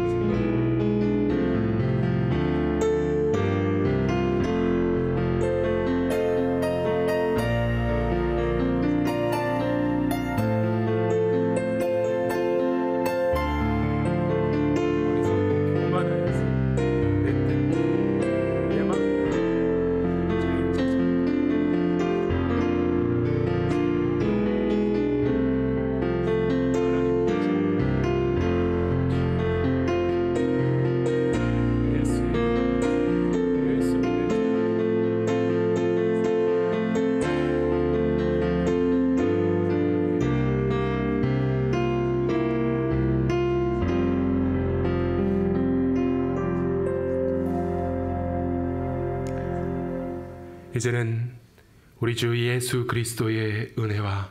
이제는 우리 주 예수 그리스도의 은혜와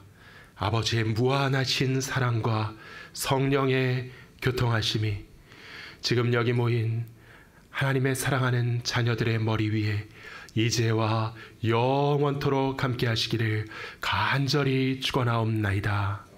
아버지의 무한하신 사랑과 성령의 교통하심이 지금 여기 모인 하나님의 사랑하는 자녀들의 머리 위에 이제와 영원토록 함께 하시기를 간절히 축원하옵나이다.